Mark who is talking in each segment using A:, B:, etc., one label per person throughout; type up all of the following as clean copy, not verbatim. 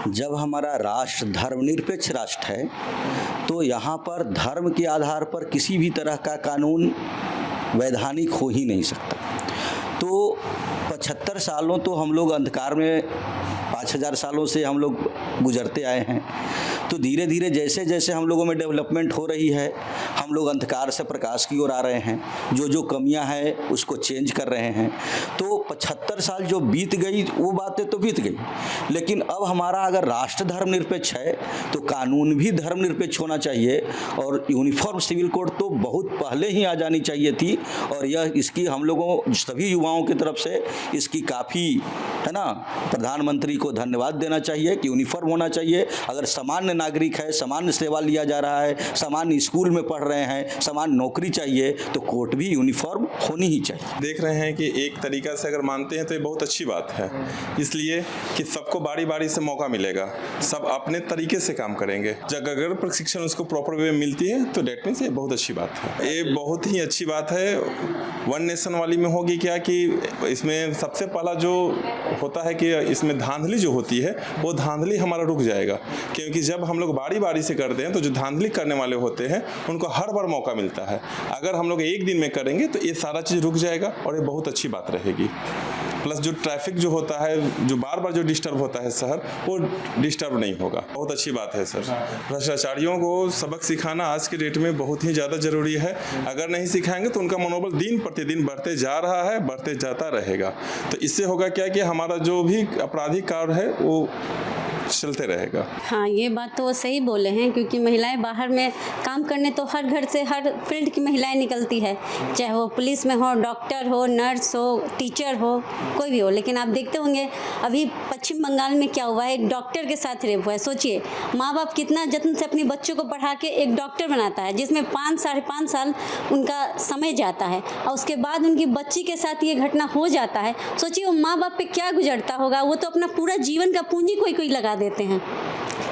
A: जब हमारा राष्ट्र धर्मनिरपेक्ष राष्ट्र है तो यहाँ पर धर्म के आधार पर किसी भी तरह का कानून वैधानिक हो ही नहीं सकता। तो 75 सालों तो हम लोग अंधकार में 5000 सालों से हम लोग गुजरते आए हैं। तो धीरे धीरे जैसे जैसे हम लोगों में डेवलपमेंट हो रही है, हम लोग अंधकार से प्रकाश की ओर आ रहे हैं। जो जो कमियां हैं उसको चेंज कर रहे हैं। तो 75 साल जो बीत गई वो बातें तो बीत गई, लेकिन अब हमारा अगर राष्ट्र धर्मनिरपेक्ष है तो कानून भी धर्मनिरपेक्ष होना चाहिए। और यूनिफॉर्म सिविल कोड तो बहुत पहले ही आ जानी चाहिए थी। और यह इसकी हम लोगों सभी युवाओं की तरफ से इसकी काफ़ी है ना, प्रधानमंत्री को धन्यवाद देना चाहिए कि यूनिफॉर्म होना चाहिए। अगर सामान्य नागरिक है, सामान्य सेवा लिया जा रहा है, सामान्य स्कूल में पढ़ रहे हैं, सामान्य नौकरी चाहिए, तो कोर्ट भी यूनिफॉर्म होनी ही चाहिए।
B: देख रहे हैं कि एक तरीका से अगर मानते हैं तो ये बहुत अच्छी बात है, इसलिए कि सबको बारी बारी से मौका मिलेगा, सब अपने तरीके से काम करेंगे। जब अगर प्रशिक्षण उसको प्रॉपर वे में मिलती है तो डेट मीन्स ये बहुत अच्छी बात है। ये बहुत ही अच्छी बात है। वन नेशन वाली में होगी क्या कि इसमें सबसे पहला जो होता है कि इसमें धांधली जो होती है वो धांधली हमारा रुक जाएगा, क्योंकि जब हम लोग बारी बारी से करते हैं तो जो धांधली करने वाले होते हैं उनको हर बार मौका मिलता है। अगर हम लोग एक दिन में करेंगे तो ये सारा चीज़ रुक जाएगा और ये बहुत अच्छी बात रहेगी। प्लस जो ट्रैफिक जो होता है, जो बार बार जो डिस्टर्ब होता है शहर, वो डिस्टर्ब नहीं होगा। बहुत अच्छी बात है सर। भ्रष्टाचारियों को सबक सिखाना आज के डेट में बहुत ही ज़्यादा ज़रूरी है। अगर नहीं सिखाएंगे तो उनका मनोबल दिन प्रतिदिन बढ़ते जा रहा है, बढ़ते जाता रहेगा। तो इससे होगा क्या कि हमारा जो भी आपराधिक कार्य है वो चलते रहेगा।
C: हाँ, ये बात तो वो सही बोले हैं, क्योंकि महिलाएं बाहर में काम करने तो हर घर से हर फील्ड की महिलाएं निकलती है, चाहे वो पुलिस में हो, डॉक्टर हो, नर्स हो, टीचर हो, कोई भी हो। लेकिन आप देखते होंगे अभी पश्चिम बंगाल में क्या हुआ है, एक डॉक्टर के साथ रेप हुआ है। सोचिए, माँ बाप कितना जत्न से अपने बच्चों को पढ़ा के एक डॉक्टर बनाता है, जिसमें 5-5.5 साल उनका समय जाता है, और उसके बाद उनकी बच्ची के साथ ये घटना हो जाता है। सोचिए वो माँ बाप पे क्या गुजरता होगा। वो तो अपना पूरा जीवन का पूंजी कोई लगा देते हैं,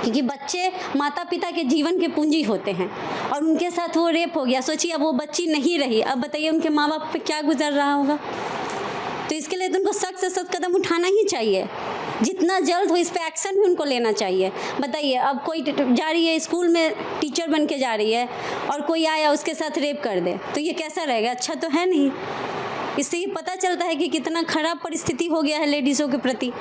C: क्योंकि बच्चे माता पिता के जीवन के पूंजी होते हैं, और उनके साथ वो रेप हो गया। सोचिए अब वो बच्ची नहीं रही, अब बताइए उनके माँ बाप पे क्या गुजर रहा होगा। तो इसके लिए तो उनको सख्त से सख्त कदम उठाना ही चाहिए, जितना जल्द हो इस पे एक्शन भी उनको लेना चाहिए। बताइए अब कोई जा रही है स्कूल में, टीचर बन के जा रही है, और कोई आया उसके साथ रेप कर दे, तो ये कैसा रहेगा? अच्छा तो है नहीं। इससे ये पता चलता है कि कितना खराब परिस्थिति हो गया है लेडीज़ों के प्रति।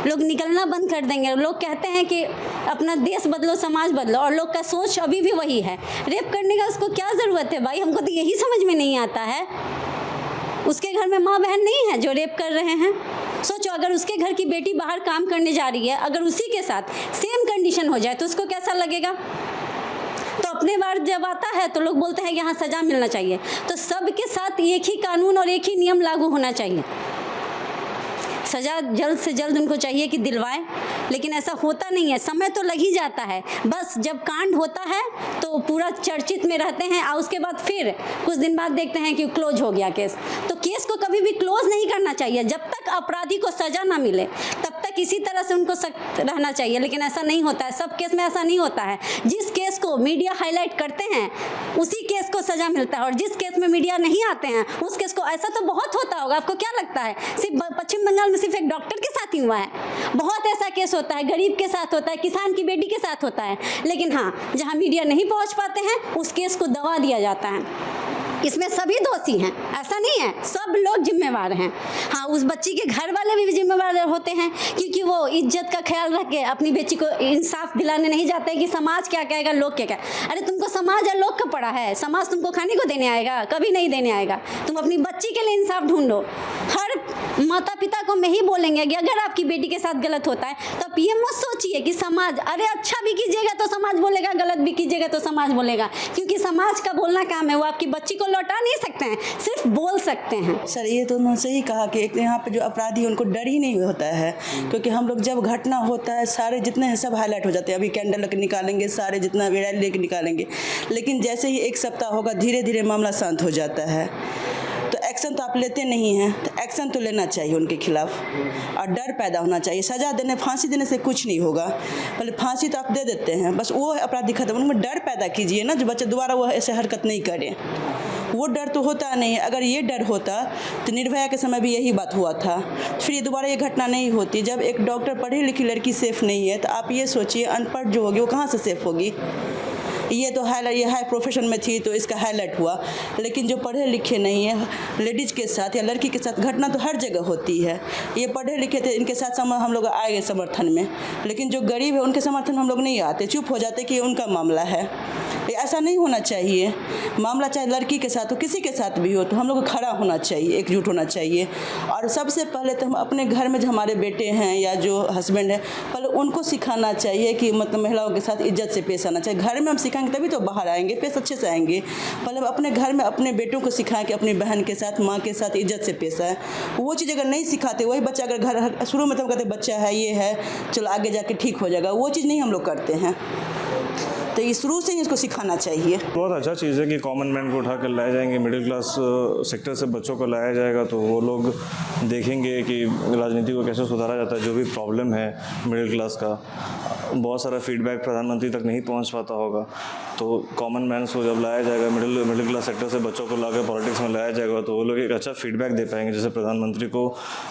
C: लोग निकलना बंद कर देंगे। लोग कहते हैं कि अपना देश बदलो, समाज बदलो, और लोग का सोच अभी भी वही है। रेप करने का उसको क्या ज़रूरत है भाई? हमको तो यही समझ में नहीं आता है। उसके घर में माँ बहन नहीं है जो रेप कर रहे हैं। सोचो अगर उसके घर की बेटी बाहर काम करने जा रही है, अगर उसी के साथ सेम कंडीशन हो जाए तो उसको कैसा लगेगा? तो अपने बार जब आता है तो लोग बोलते हैं यहाँ सज़ा मिलना चाहिए। तो सबके साथ एक ही कानून और एक ही नियम लागू होना चाहिए। सज़ा जल्द से जल्द उनको चाहिए कि दिलवाएं, लेकिन ऐसा होता नहीं है। समय तो लग ही जाता है, बस जब कांड होता है तो पूरा चर्चित में रहते हैं, और उसके बाद फिर कुछ दिन बाद देखते हैं कि क्लोज हो गया केस। तो केस को कभी भी क्लोज नहीं करना चाहिए। जब तक अपराधी को सज़ा ना मिले तब तक इसी तरह से उनको सख्त रहना चाहिए, लेकिन ऐसा नहीं होता है। सब केस में ऐसा नहीं होता है। जिस केस को मीडिया हाईलाइट करते हैं उसी केस को सज़ा मिलता है, और जिस केस में मीडिया नहीं आते हैं उस केस को, ऐसा तो बहुत होता होगा। आपको क्या लगता है सिर्फ पश्चिम बंगाल में सिर्फ एक डॉक्टर के साथ ही हुआ है? बहुत ऐसा केस होता है, गरीब के साथ होता है, किसान की बेटी के साथ होता है। लेकिन हाँ, जहाँ मीडिया नहीं पहुँच पाते हैं उस केस को दबा दिया जाता है। इसमें सभी दोषी हैं, ऐसा नहीं है, सब लोग जिम्मेवार हैं। हाँ, उस बच्ची के घर वाले भी जिम्मेवार होते हैं, क्योंकि वो इज्जत का ख्याल रख के अपनी बेटी को इंसाफ दिलाने नहीं जाते कि समाज क्या कहेगा, लोग क्या कहेगा। अरे तुमको समाज और लोग का पड़ा है? समाज तुमको खाने को देने आएगा? कभी नहीं देने आएगा। तुम अपनी बच्ची के लिए इंसाफ ढूंढो। हर माता पिता को मैं ही बोलेंगे कि अगर आपकी बेटी के साथ गलत होता है तो आप ये मत सोचिए कि समाज, अरे अच्छा भी कीजिएगा तो समाज बोलेगा, गलत भी कीजिएगा तो समाज बोलेगा, क्योंकि समाज का बोलना काम है। वो आपकी बच्ची को लौटा नहीं सकते हैं, सिर्फ बोल सकते हैं।
D: सर ये तो उन्होंने सही कहा कि एक यहाँ पे जो अपराधी उनको डर ही नहीं होता है, क्योंकि हम लोग जब घटना होता है सारे जितने हैं सब हाईलाइट हो जाते हैं। अभी कैंडल लेके निकालेंगे, सारे जितना रैली लेके निकालेंगे, लेकिन जैसे ही एक सप्ताह होगा धीरे धीरे मामला शांत हो जाता है। तो एक्शन तो आप लेते नहीं हैं, तो एक्शन तो लेना चाहिए उनके खिलाफ, और डर पैदा होना चाहिए। सज़ा देने, फांसी देने से कुछ नहीं होगा। पहले फांसी तो आप दे देते हैं, बस वो अपराधी खत्म, उनमें डर पैदा कीजिए ना, जो बच्चे दोबारा वो ऐसे हरकत नहीं करें। वो डर तो होता नहीं है। अगर ये डर होता तो निर्भया के समय भी यही बात हुआ था, फिर ये दोबारा ये घटना नहीं होती। जब एक डॉक्टर पढ़ी लिखी लड़की सेफ़ नहीं है, तो आप ये सोचिए अनपढ़ जो होगी वो कहाँ से सेफ़ होगी। ये तो ये हाई प्रोफेशन में थी तो इसका हाईलाइट हुआ, लेकिन जो पढ़े लिखे नहीं है लेडीज़ के साथ या लड़की के साथ घटना तो हर जगह होती है। ये पढ़े लिखे थे, इनके साथ हम लोग आए समर्थन में, लेकिन जो गरीब है उनके समर्थन में हम लोग नहीं आते, चुप हो जाते कि ये उनका मामला है। ऐसा नहीं होना चाहिए। मामला चाहे लड़की के साथ हो, किसी के साथ भी हो, तो हम लोग को खड़ा होना चाहिए, एकजुट होना चाहिए। और सबसे पहले तो हम अपने घर में जो हमारे बेटे हैं या जो हस्बैंड है, पहले उनको सिखाना चाहिए कि मतलब महिलाओं के साथ इज्जत से पेश आना चाहिए। घर में हम सिखाएंगे तभी तो बाहर आएंगे, पेश अच्छे से आएंगे। पहले हम अपने घर में अपने बेटों को सिखाएं कि अपनी बहन के साथ, माँ के साथ इज्जत से पेश आए। वो चीज़ अगर नहीं सिखाते, वही बच्चा अगर घर शुरू में तो हम कहते बच्चा है, ये है, चलो आगे जाके ठीक हो जाएगा, वो चीज़ नहीं हम लोग करते हैं। तो ये शुरू से ही इसको सिखाना चाहिए।
E: बहुत अच्छा चीज़ है कि कॉमन मैन को उठा कर लाए जाएंगे, मिडिल क्लास सेक्टर से बच्चों को लाया जाएगा, तो वो लोग देखेंगे कि राजनीति को कैसे सुधारा जाता है। जो भी प्रॉब्लम है मिडिल क्लास का, बहुत सारा फीडबैक प्रधानमंत्री तक नहीं पहुंच पाता होगा, तो कॉमन मैन को जब लाया जाएगा, मिडिल क्लास सेक्टर से बच्चों को लाकर पॉलिटिक्स में लाया जाएगा, तो वो लोग एक अच्छा फीडबैक दे पाएंगे। जैसे प्रधानमंत्री को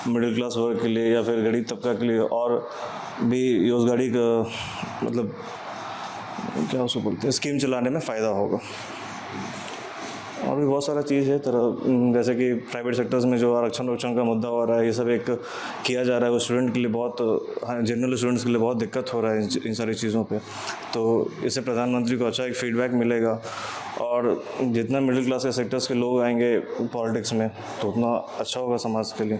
E: मिडिल क्लास वर्ग के लिए या फिर गरीब तबका के लिए और भी रोजगारी का मतलब क्या उसको बोलते हैं, स्कीम चलाने में फ़ायदा होगा। और भी बहुत सारा चीज़ है तरह, जैसे कि प्राइवेट सेक्टर्स में जो आरक्षण का मुद्दा हो रहा है, ये सब एक किया जा रहा है। वो स्टूडेंट के लिए बहुत, जनरल स्टूडेंट्स के लिए बहुत दिक्कत हो रहा है इन सारी चीज़ों पे। तो इससे प्रधानमंत्री को अच्छा एक फीडबैक मिलेगा, और जितना मिडिल क्लास के सेक्टर्स के लोग आएंगे पॉलिटिक्स में, तो उतना अच्छा होगा समाज के लिए।